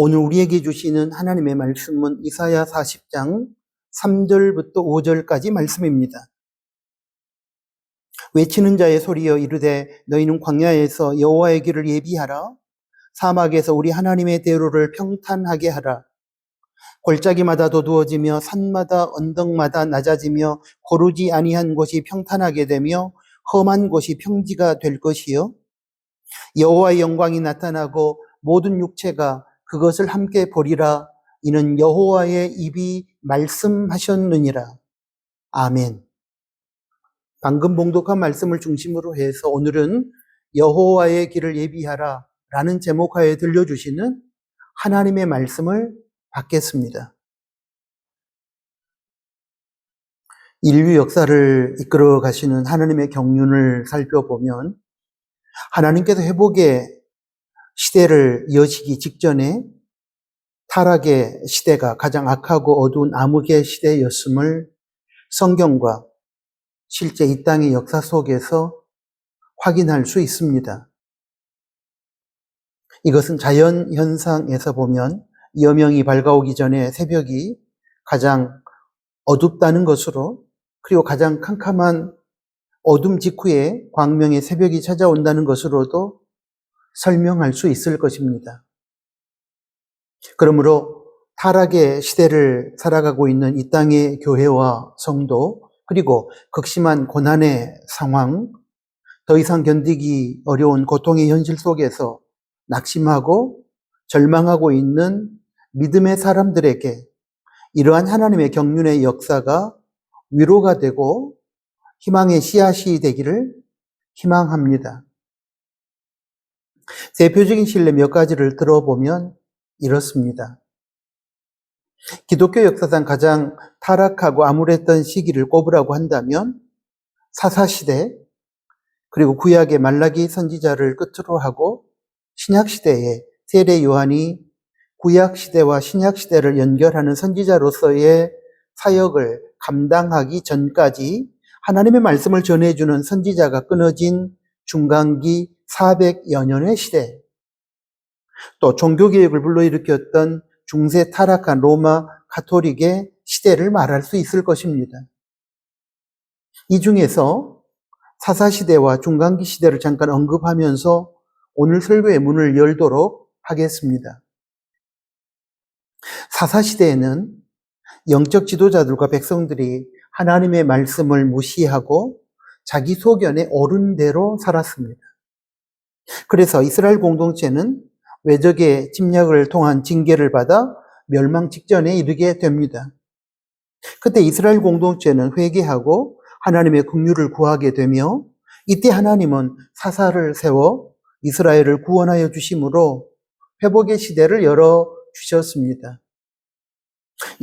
오늘 우리에게 주시는 하나님의 말씀은 이사야 40장 3절부터 5절까지 말씀입니다. 외치는 자의 소리여 이르되 너희는 광야에서 여호와의 길을 예비하라. 사막에서 우리 하나님의 대로를 평탄하게 하라. 골짜기마다 도두어지며 산마다 언덕마다 낮아지며 고르지 아니한 곳이 평탄하게 되며 험한 곳이 평지가 될 것이요. 여호와의 영광이 나타나고 모든 육체가 그것을 함께 보리라. 이는 여호와의 입이 말씀하셨느니라. 아멘. 방금 봉독한 말씀을 중심으로 해서 오늘은 여호와의 길을 예비하라 라는 제목하에 들려주시는 하나님의 말씀을 받겠습니다. 인류 역사를 이끌어 가시는 하나님의 경륜을 살펴보면 하나님께서 회복의 시대를 여시기 직전에 타락의 시대가 가장 악하고 어두운 암흑의 시대였음을 성경과 실제 이 땅의 역사 속에서 확인할 수 있습니다. 이것은 자연 현상에서 보면 여명이 밝아오기 전에 새벽이 가장 어둡다는 것으로, 그리고 가장 캄캄한 어둠 직후에 광명의 새벽이 찾아온다는 것으로도 설명할 수 있을 것입니다. 그러므로 타락의 시대를 살아가고 있는 이 땅의 교회와 성도, 그리고 극심한 고난의 상황, 더 이상 견디기 어려운 고통의 현실 속에서 낙심하고 절망하고 있는 믿음의 사람들에게 이러한 하나님의 경륜의 역사가 위로가 되고 희망의 씨앗이 되기를 희망합니다. 대표적인 신뢰 몇 가지를 들어보면 이렇습니다. 기독교 역사상 가장 타락하고 암울했던 시기를 꼽으라고 한다면 사사시대, 그리고 구약의 말라기 선지자를 끝으로 하고 신약시대에 세례 요한이 구약시대와 신약시대를 연결하는 선지자로서의 사역을 감당하기 전까지 하나님의 말씀을 전해주는 선지자가 끊어진 중간기 400여 년의 시대, 또 종교개혁을 불러일으켰던 중세 타락한 로마 가톨릭의 시대를 말할 수 있을 것입니다. 이 중에서 사사시대와 중간기 시대를 잠깐 언급하면서 오늘 설교의 문을 열도록 하겠습니다. 사사시대에는 영적 지도자들과 백성들이 하나님의 말씀을 무시하고 자기 소견에 옳은 대로 살았습니다. 그래서 이스라엘 공동체는 외적의 침략을 통한 징계를 받아 멸망 직전에 이르게 됩니다. 그때 이스라엘 공동체는 회개하고 하나님의 긍휼을 구하게 되며, 이때 하나님은 사사를 세워 이스라엘을 구원하여 주심으로 회복의 시대를 열어 주셨습니다.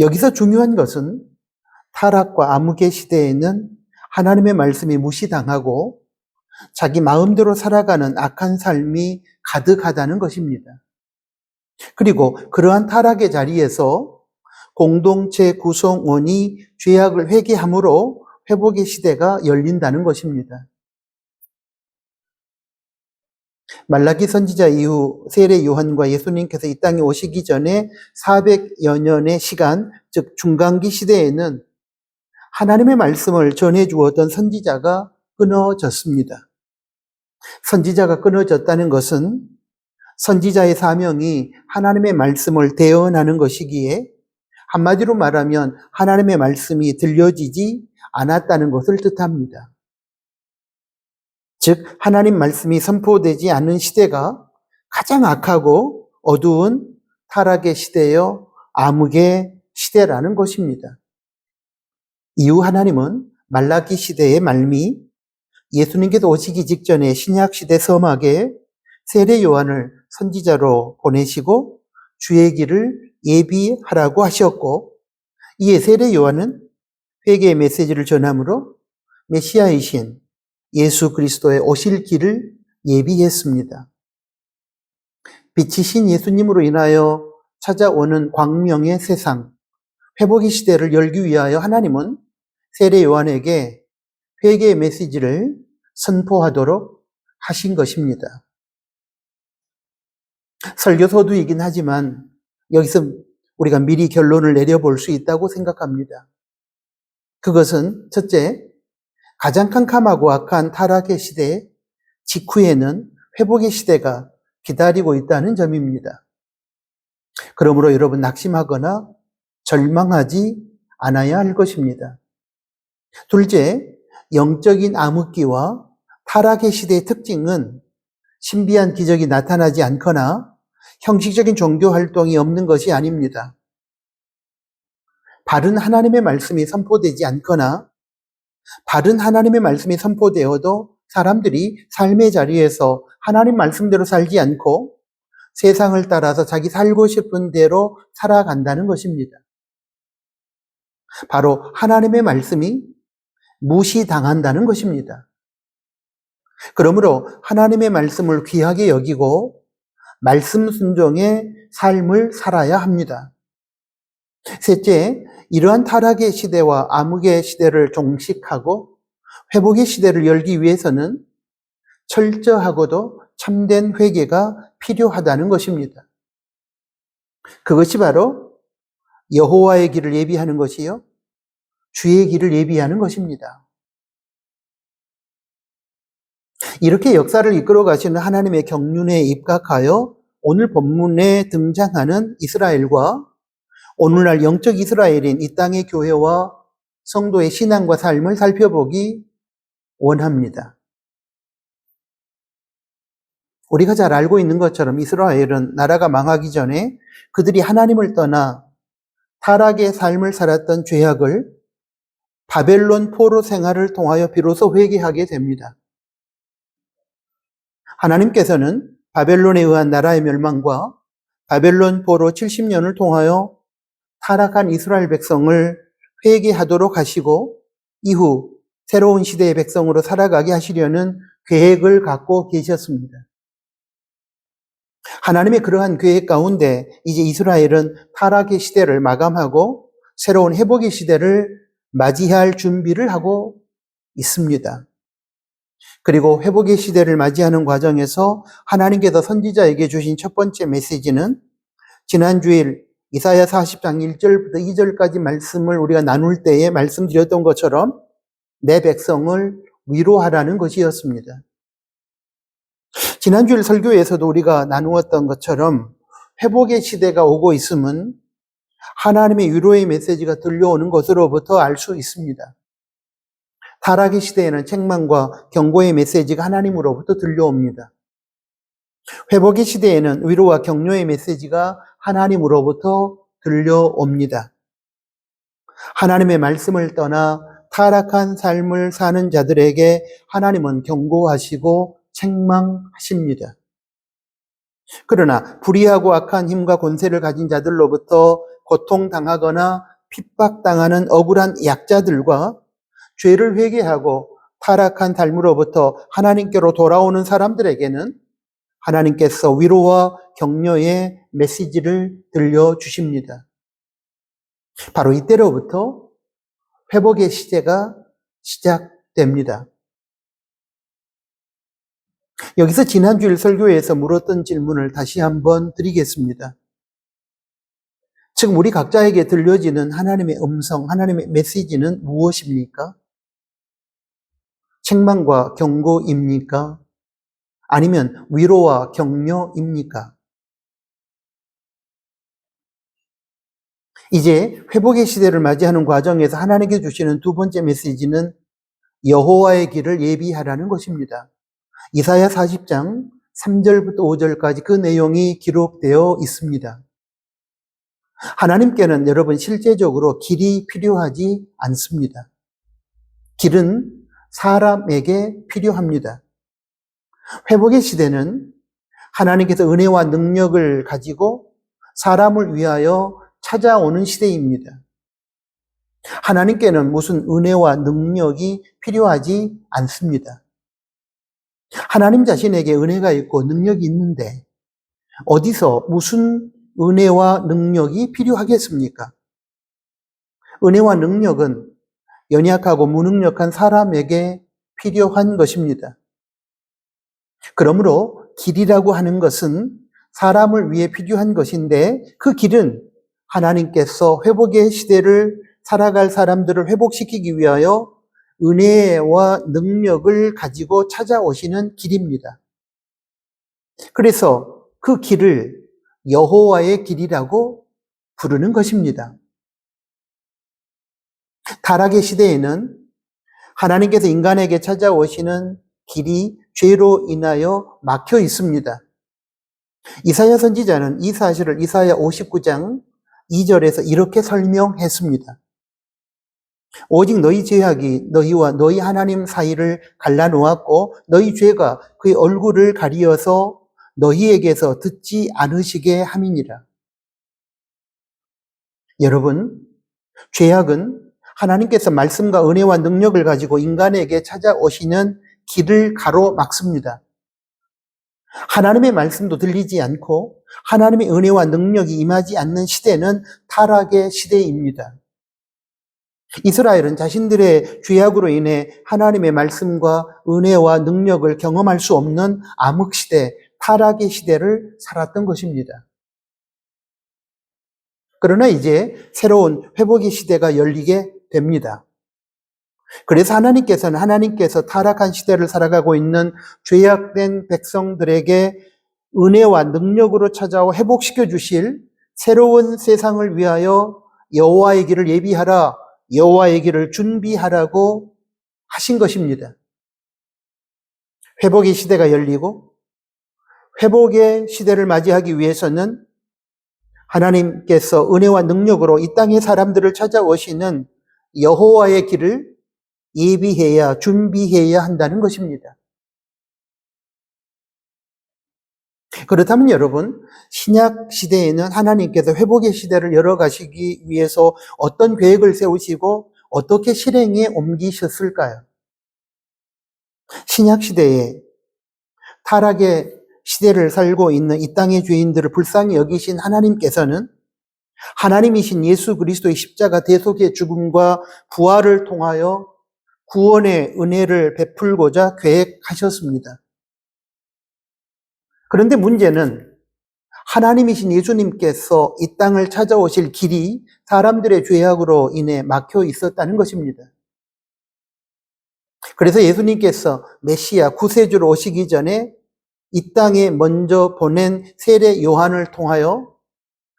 여기서 중요한 것은 타락과 암흑의 시대에는 하나님의 말씀이 무시당하고 자기 마음대로 살아가는 악한 삶이 가득하다는 것입니다. 그리고 그러한 타락의 자리에서 공동체 구성원이 죄악을 회개함으로 회복의 시대가 열린다는 것입니다. 말라기 선지자 이후 세례 요한과 예수님께서 이 땅에 오시기 전에 400여 년의 시간, 즉 중간기 시대에는 하나님의 말씀을 전해주었던 선지자가 끊어졌습니다. 선지자가 끊어졌다는 것은 선지자의 사명이 하나님의 말씀을 대언하는 것이기에 한마디로 말하면 하나님의 말씀이 들려지지 않았다는 것을 뜻합니다. 즉 하나님 말씀이 선포되지 않는 시대가 가장 악하고 어두운 타락의 시대여 암흑의 시대라는 것입니다. 이후 하나님은 말라기 시대의 말미, 예수님께서 오시기 직전에 신약시대 서막에 세례 요한을 선지자로 보내시고 주의 길을 예비하라고 하셨고, 이에 세례 요한은 회개의 메시지를 전함으로 메시아이신 예수 그리스도의 오실 길을 예비했습니다. 빛이신 예수님으로 인하여 찾아오는 광명의 세상, 회복의 시대를 열기 위하여 하나님은 세례 요한에게 회개의 메시지를 선포하도록 하신 것입니다. 설교 서두이긴 하지만 여기서 우리가 미리 결론을 내려볼 수 있다고 생각합니다. 그것은 첫째, 가장 캄캄하고 악한 타락의 시대 직후에는 회복의 시대가 기다리고 있다는 점입니다. 그러므로 여러분 낙심하거나 절망하지 않아야 할 것입니다. 둘째, 영적인 암흑기와 타락의 시대의 특징은 신비한 기적이 나타나지 않거나 형식적인 종교 활동이 없는 것이 아닙니다. 바른 하나님의 말씀이 선포되지 않거나 바른 하나님의 말씀이 선포되어도 사람들이 삶의 자리에서 하나님 말씀대로 살지 않고 세상을 따라서 자기 살고 싶은 대로 살아간다는 것입니다. 바로 하나님의 말씀이 무시당한다는 것입니다. 그러므로 하나님의 말씀을 귀하게 여기고 말씀 순종의 삶을 살아야 합니다. 셋째, 이러한 타락의 시대와 암흑의 시대를 종식하고 회복의 시대를 열기 위해서는 철저하고도 참된 회개가 필요하다는 것입니다. 그것이 바로 여호와의 길을 예비하는 것이요, 주의 길을 예비하는 것입니다. 이렇게 역사를 이끌어 가시는 하나님의 경륜에 입각하여 오늘 본문에 등장하는 이스라엘과 오늘날 영적 이스라엘인 이 땅의 교회와 성도의 신앙과 삶을 살펴보기 원합니다. 우리가 잘 알고 있는 것처럼 이스라엘은 나라가 망하기 전에 그들이 하나님을 떠나 타락의 삶을 살았던 죄악을 바벨론 포로 생활을 통하여 비로소 회개하게 됩니다. 하나님께서는 바벨론에 의한 나라의 멸망과 바벨론 포로 70년을 통하여 타락한 이스라엘 백성을 회개하도록 하시고 이후 새로운 시대의 백성으로 살아가게 하시려는 계획을 갖고 계셨습니다. 하나님의 그러한 계획 가운데 이제 이스라엘은 타락의 시대를 마감하고 새로운 회복의 시대를 맞이할 준비를 하고 있습니다. 그리고 회복의 시대를 맞이하는 과정에서 하나님께서 선지자에게 주신 첫 번째 메시지는 지난 주일 이사야 40장 1절부터 2절까지 말씀을 우리가 나눌 때에 말씀드렸던 것처럼 내 백성을 위로하라는 것이었습니다. 지난주일 설교에서도 우리가 나누었던 것처럼 회복의 시대가 오고 있음은 하나님의 위로의 메시지가 들려오는 것으로부터 알 수 있습니다. 타락의 시대에는 책망과 경고의 메시지가 하나님으로부터 들려옵니다. 회복의 시대에는 위로와 격려의 메시지가 하나님으로부터 들려옵니다. 하나님의 말씀을 떠나 타락한 삶을 사는 자들에게 하나님은 경고하시고 책망하십니다. 그러나 불의하고 악한 힘과 권세를 가진 자들로부터 고통당하거나 핍박당하는 억울한 약자들과 죄를 회개하고 타락한 삶으로부터 하나님께로 돌아오는 사람들에게는 하나님께서 위로와 격려의 메시지를 들려주십니다. 바로 이때로부터 회복의 시대가 시작됩니다. 여기서 지난주일 설교에서 물었던 질문을 다시 한번 드리겠습니다. 지금 우리 각자에게 들려지는 하나님의 음성, 하나님의 메시지는 무엇입니까? 책망과 경고입니까? 아니면 위로와 격려입니까? 이제 회복의 시대를 맞이하는 과정에서 하나님께 주시는 두 번째 메시지는 여호와의 길을 예비하라는 것입니다. 이사야 40장 3절부터 5절까지 그 내용이 기록되어 있습니다. 하나님께는 여러분 실제적으로 길이 필요하지 않습니다. 길은 사람에게 필요합니다. 회복의 시대는 하나님께서 은혜와 능력을 가지고 사람을 위하여 찾아오는 시대입니다. 하나님께는 무슨 은혜와 능력이 필요하지 않습니다. 하나님 자신에게 은혜가 있고 능력이 있는데 어디서 무슨 은혜와 능력이 필요하겠습니까? 은혜와 능력은 연약하고 무능력한 사람에게 필요한 것입니다. 그러므로 길이라고 하는 것은 사람을 위해 필요한 것인데 그 길은 하나님께서 회복의 시대를 살아갈 사람들을 회복시키기 위하여 은혜와 능력을 가지고 찾아오시는 길입니다. 그래서 그 길을 여호와의 길이라고 부르는 것입니다. 타락의 시대에는 하나님께서 인간에게 찾아오시는 길이 죄로 인하여 막혀 있습니다. 이사야 선지자는 이 사실을 이사야 59장 2절에서 이렇게 설명했습니다. 오직 너희 죄악이 너희와 너희 하나님 사이를 갈라놓았고 너희 죄가 그의 얼굴을 가리어서 너희에게서 듣지 않으시게 함이니라. 여러분, 죄악은 하나님께서 말씀과 은혜와 능력을 가지고 인간에게 찾아오시는 길을 가로막습니다. 하나님의 말씀도 들리지 않고 하나님의 은혜와 능력이 임하지 않는 시대는 타락의 시대입니다. 이스라엘은 자신들의 죄악으로 인해 하나님의 말씀과 은혜와 능력을 경험할 수 없는 암흑시대, 타락의 시대를 살았던 것입니다. 그러나 이제 새로운 회복의 시대가 열리게 됩니다. 그래서 하나님께서 타락한 시대를 살아가고 있는 죄악된 백성들에게 은혜와 능력으로 찾아와 회복시켜 주실 새로운 세상을 위하여 여호와의 길을 예비하라, 여호와의 길을 준비하라고 하신 것입니다. 회복의 시대가 열리고 회복의 시대를 맞이하기 위해서는 하나님께서 은혜와 능력으로 이 땅의 사람들을 찾아오시는 여호와의 길을 예비해야, 준비해야 한다는 것입니다. 그렇다면 여러분, 신약 시대에는 하나님께서 회복의 시대를 열어가시기 위해서 어떤 계획을 세우시고 어떻게 실행에 옮기셨을까요? 신약 시대에 타락의 시대를 살고 있는 이 땅의 죄인들을 불쌍히 여기신 하나님께서는 하나님이신 예수 그리스도의 십자가 대속의 죽음과 부활을 통하여 구원의 은혜를 베풀고자 계획하셨습니다. 그런데 문제는 하나님이신 예수님께서 이 땅을 찾아오실 길이 사람들의 죄악으로 인해 막혀 있었다는 것입니다. 그래서 예수님께서 메시아 구세주로 오시기 전에 이 땅에 먼저 보낸 세례 요한을 통하여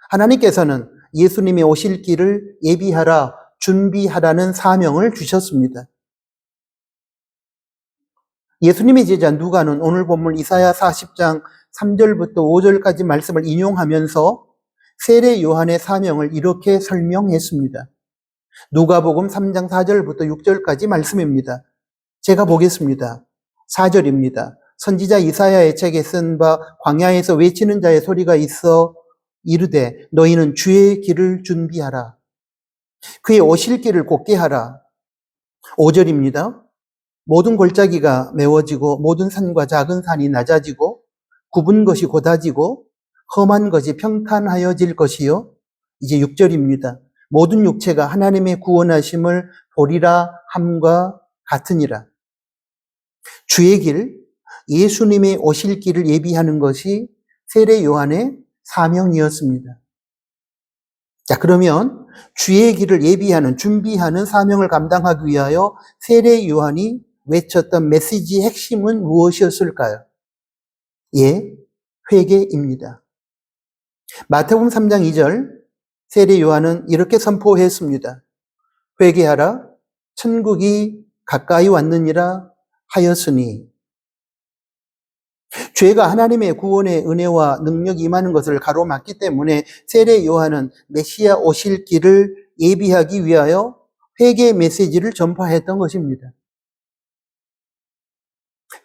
하나님께서는 예수님이 오실 길을 예비하라, 준비하라는 사명을 주셨습니다. 예수님의 제자 누가는 오늘 본문 이사야 40장 3절부터 5절까지 말씀을 인용하면서 세례 요한의 사명을 이렇게 설명했습니다. 누가복음 3장 4절부터 6절까지 말씀입니다. 제가 보겠습니다. 4절입니다. 선지자 이사야의 책에 쓴 바 광야에서 외치는 자의 소리가 있어 이르되 너희는 주의 길을 준비하라. 그의 오실 길을 곧게 하라. 5절입니다. 모든 골짜기가 메워지고 모든 산과 작은 산이 낮아지고 굽은 것이 곧아지고 험한 것이 평탄하여질 것이요. 이제 6절입니다. 모든 육체가 하나님의 구원하심을 보리라 함과 같으니라. 주의 길, 예수님의 오실 길을 예비하는 것이 세례 요한의 사명이었습니다. 자, 그러면 주의 길을 예비하는, 준비하는 사명을 감당하기 위하여 세례 요한이 외쳤던 메시지의 핵심은 무엇이었을까요? 예, 회개입니다. 마태복음 3장 2절 세례 요한은 이렇게 선포했습니다. 회개하라, 천국이 가까이 왔느니라 하였으니. 죄가 하나님의 구원의 은혜와 능력이 임하는 것을 가로막기 때문에 세례 요한은 메시아 오실 길을 예비하기 위하여 회개 메시지를 전파했던 것입니다.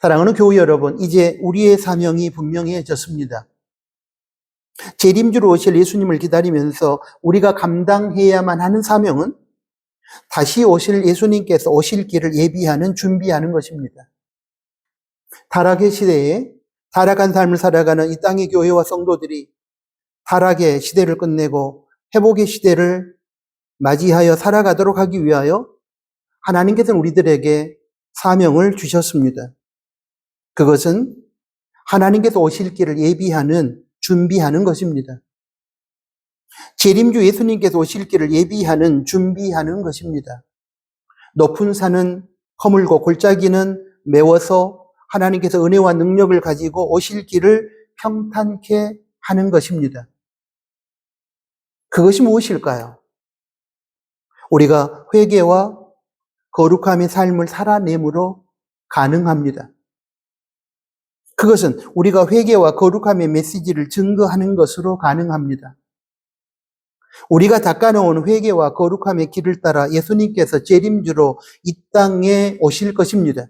사랑하는 교회 여러분, 이제 우리의 사명이 분명해졌습니다. 재림주로 오실 예수님을 기다리면서 우리가 감당해야만 하는 사명은 다시 오실 예수님께서 오실 길을 예비하는, 준비하는 것입니다. 타락의 시대에 타락한 삶을 살아가는 이 땅의 교회와 성도들이 타락의 시대를 끝내고 회복의 시대를 맞이하여 살아가도록 하기 위하여 하나님께서는 우리들에게 사명을 주셨습니다. 그것은 하나님께서 오실 길을 예비하는 준비하는 것입니다. 재림주 예수님께서 오실 길을 예비하는, 준비하는 것입니다. 높은 산은 허물고 골짜기는 메워서 하나님께서 은혜와 능력을 가지고 오실 길을 평탄케 하는 것입니다. 그것이 무엇일까요? 우리가 회개와 거룩함의 삶을 살아내므로 가능합니다. 그것은 우리가 회개와 거룩함의 메시지를 증거하는 것으로 가능합니다. 우리가 닦아놓은 회개와 거룩함의 길을 따라 예수님께서 재림주로 이 땅에 오실 것입니다.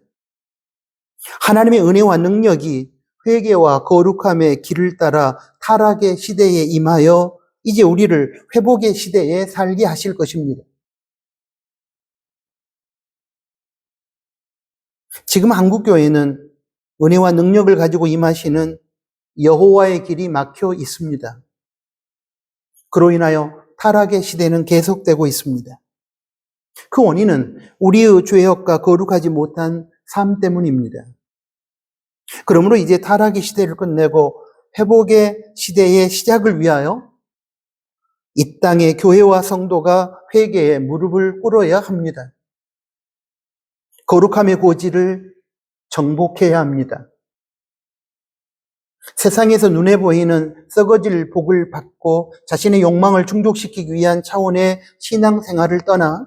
하나님의 은혜와 능력이 회개와 거룩함의 길을 따라 타락의 시대에 임하여 이제 우리를 회복의 시대에 살게 하실 것입니다. 지금 한국교회는 은혜와 능력을 가지고 임하시는 여호와의 길이 막혀 있습니다. 그로 인하여 타락의 시대는 계속되고 있습니다. 그 원인은 우리의 죄악과 거룩하지 못한 삶 때문입니다. 그러므로 이제 타락의 시대를 끝내고 회복의 시대의 시작을 위하여 이 땅의 교회와 성도가 회개에 무릎을 꿇어야 합니다. 거룩함의 고지를 정복해야 합니다. 세상에서 눈에 보이는 썩어질 복을 받고 자신의 욕망을 충족시키기 위한 차원의 신앙생활을 떠나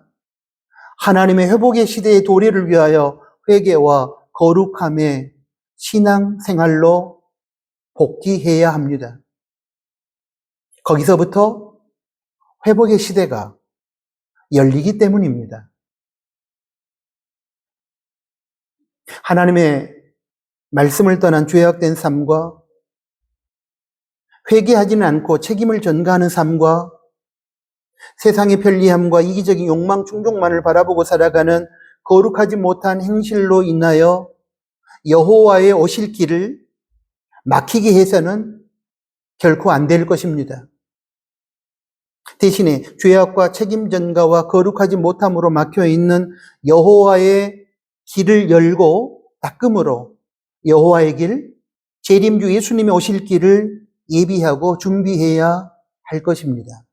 하나님의 회복의 시대의 도래를 위하여 회개와 거룩함의 신앙생활로 복귀해야 합니다. 거기서부터 회복의 시대가 열리기 때문입니다. 하나님의 말씀을 떠난 죄악된 삶과 회개하지는 않고 책임을 전가하는 삶과 세상의 편리함과 이기적인 욕망 충족만을 바라보고 살아가는 거룩하지 못한 행실로 인하여 여호와의 오실 길을 막히게 해서는 결코 안 될 것입니다. 대신에 죄악과 책임 전가와 거룩하지 못함으로 막혀있는 여호와의 길을 열고 닦음으로 여호와의 길, 재림주 예수님이 오실 길을 예비하고 준비해야 할 것입니다.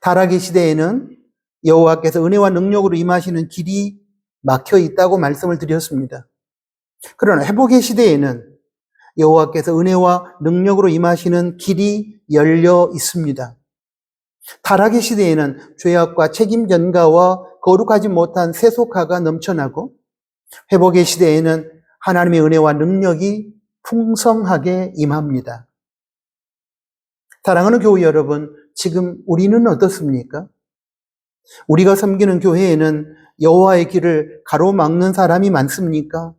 타락의 시대에는 여호와께서 은혜와 능력으로 임하시는 길이 막혀 있다고 말씀을 드렸습니다. 그러나 회복의 시대에는 여호와께서 은혜와 능력으로 임하시는 길이 열려 있습니다. 타락의 시대에는 죄악과 책임 전가와 거룩하지 못한 세속화가 넘쳐나고 회복의 시대에는 하나님의 은혜와 능력이 풍성하게 임합니다. 사랑하는 교회 여러분, 지금 우리는 어떻습니까? 우리가 섬기는 교회에는 여호와의 길을 가로막는 사람이 많습니까?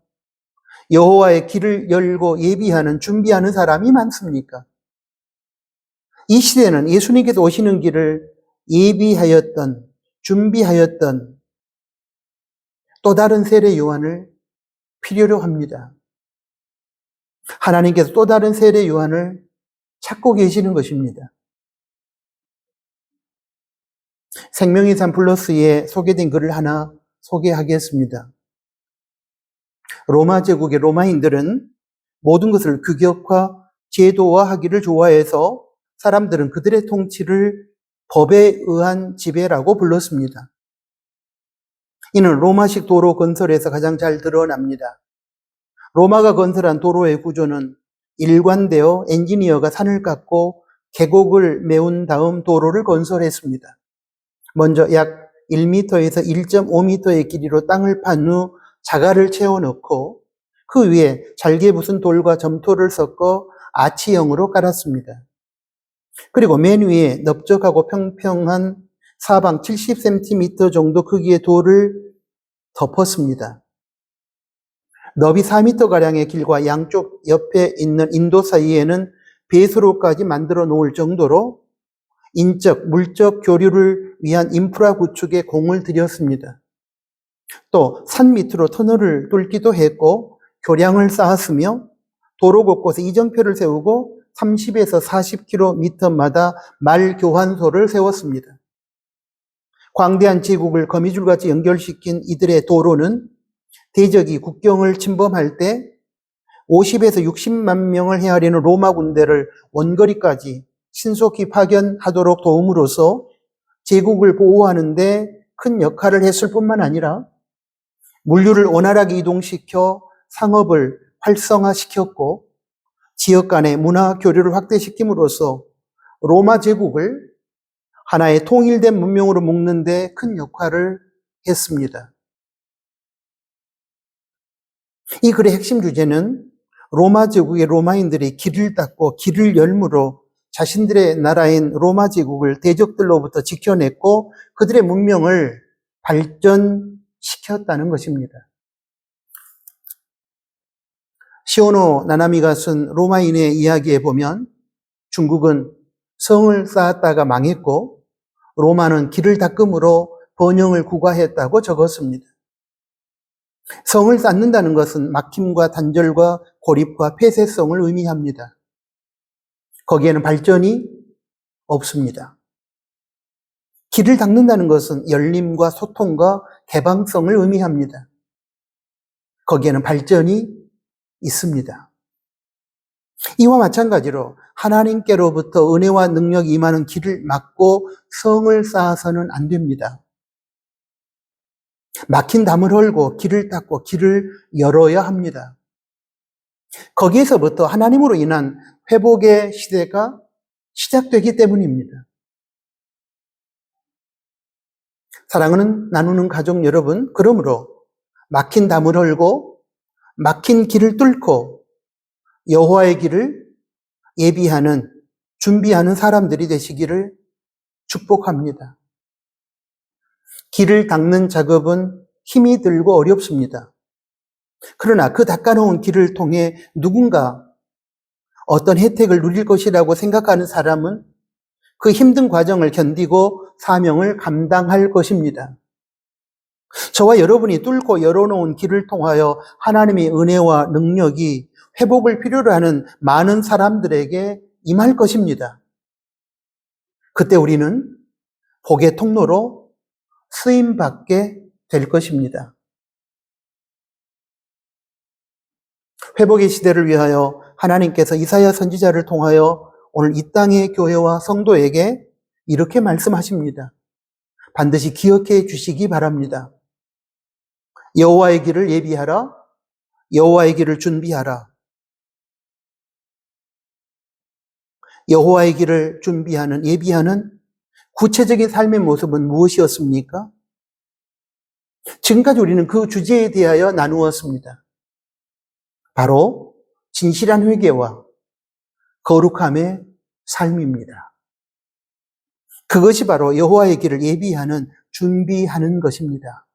여호와의 길을 열고 예비하는, 준비하는 사람이 많습니까? 이 시대는 예수님께서 오시는 길을 예비하였던, 준비하였던 또 다른 세례 요한을 필요로 합니다. 하나님께서 또 다른 세례 요한을 찾고 계시는 것입니다. 생명의 삶 플러스에 소개된 글을 하나 소개하겠습니다. 로마 제국의 로마인들은 모든 것을 규격화, 제도화하기를 좋아해서 사람들은 그들의 통치를 법에 의한 지배라고 불렀습니다. 이는 로마식 도로 건설에서 가장 잘 드러납니다. 로마가 건설한 도로의 구조는 일관되어 엔지니어가 산을 깎고 계곡을 메운 다음 도로를 건설했습니다. 먼저 약 1m에서 1.5m의 길이로 땅을 판 후 자갈을 채워넣고 그 위에 잘게 부순 돌과 점토를 섞어 아치형으로 깔았습니다. 그리고 맨 위에 넓적하고 평평한 사방 70cm 정도 크기의 돌을 덮었습니다. 너비 4m가량의 길과 양쪽 옆에 있는 인도 사이에는 배수로까지 만들어 놓을 정도로 인적, 물적 교류를 위한 인프라 구축에 공을 들였습니다. 또 산 밑으로 터널을 뚫기도 했고 교량을 쌓았으며 도로 곳곳에 이정표를 세우고 30에서 40km마다 말 교환소를 세웠습니다. 광대한 제국을 거미줄같이 연결시킨 이들의 도로는 대적이 국경을 침범할 때 50에서 60만 명을 헤아리는 로마 군대를 원거리까지 신속히 파견하도록 도움으로써 제국을 보호하는 데 큰 역할을 했을 뿐만 아니라 물류를 원활하게 이동시켜 상업을 활성화시켰고 지역 간의 문화 교류를 확대시킴으로써 로마 제국을 하나의 통일된 문명으로 묶는 데 큰 역할을 했습니다. 이 글의 핵심 주제는 로마 제국의 로마인들이 길을 닦고 길을 열므로 자신들의 나라인 로마 제국을 대적들로부터 지켜냈고 그들의 문명을 발전시켰다는 것입니다. 시오노 나나미가 쓴 로마인의 이야기에 보면 중국은 성을 쌓았다가 망했고 로마는 길을 닦음으로 번영을 구가했다고 적었습니다. 성을 쌓는다는 것은 막힘과 단절과 고립과 폐쇄성을 의미합니다. 거기에는 발전이 없습니다. 길을 닦는다는 것은 열림과 소통과 개방성을 의미합니다. 거기에는 발전이 있습니다. 이와 마찬가지로 하나님께로부터 은혜와 능력이 임하는 길을 막고 성을 쌓아서는 안 됩니다. 막힌 담을 헐고 길을 닦고 길을 열어야 합니다. 거기에서부터 하나님으로 인한 회복의 시대가 시작되기 때문입니다. 사랑하는 나누는 가족 여러분, 그러므로 막힌 담을 헐고 막힌 길을 뚫고 여호와의 길을 예비하는, 준비하는 사람들이 되시기를 축복합니다. 길을 닦는 작업은 힘이 들고 어렵습니다. 그러나 그 닦아놓은 길을 통해 누군가 어떤 혜택을 누릴 것이라고 생각하는 사람은 그 힘든 과정을 견디고 사명을 감당할 것입니다. 저와 여러분이 뚫고 열어놓은 길을 통하여 하나님의 은혜와 능력이 회복을 필요로 하는 많은 사람들에게 임할 것입니다. 그때 우리는 복의 통로로 쓰임받게 될 것입니다. 회복의 시대를 위하여 하나님께서 이사야 선지자를 통하여 오늘 이 땅의 교회와 성도에게 이렇게 말씀하십니다. 반드시 기억해 주시기 바랍니다. 여호와의 길을 예비하라. 여호와의 길을 준비하라. 여호와의 길을 준비하는, 예비하는 구체적인 삶의 모습은 무엇이었습니까? 지금까지 우리는 그 주제에 대하여 나누었습니다. 바로 진실한 회개와 거룩함의 삶입니다. 그것이 바로 여호와의 길을 예비하는, 준비하는 것입니다.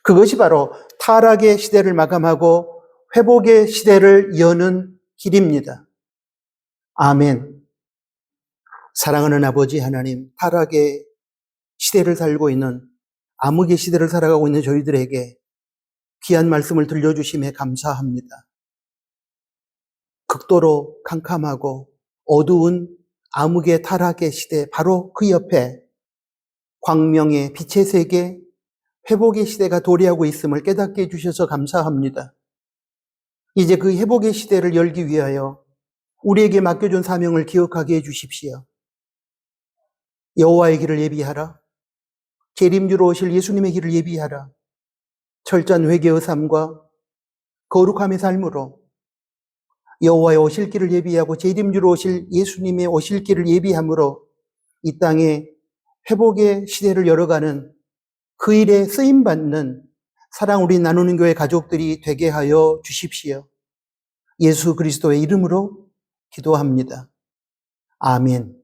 그것이 바로 타락의 시대를 마감하고 회복의 시대를 여는 길입니다. 아멘. 사랑하는 아버지 하나님, 타락의 시대를 살고 있는, 암흑의 시대를 살아가고 있는 저희들에게 귀한 말씀을 들려주심에 감사합니다. 극도로 캄캄하고 어두운 암흑의 타락의 시대, 바로 그 옆에 광명의 빛의 세계, 회복의 시대가 도래하고 있음을 깨닫게 해주셔서 감사합니다. 이제 그 회복의 시대를 열기 위하여 우리에게 맡겨준 사명을 기억하게 해주십시오. 여호와의 길을 예비하라. 재림주로 오실 예수님의 길을 예비하라. 철저한 회개의 삶과 거룩함의 삶으로 여호와의 오실 길을 예비하고 재림주로 오실 예수님의 오실 길을 예비함으로 이 땅에 회복의 시대를 열어가는 그 일에 쓰임받는 사랑 우리 나누는 교회 가족들이 되게 하여 주십시오. 예수 그리스도의 이름으로 기도합니다. 아멘.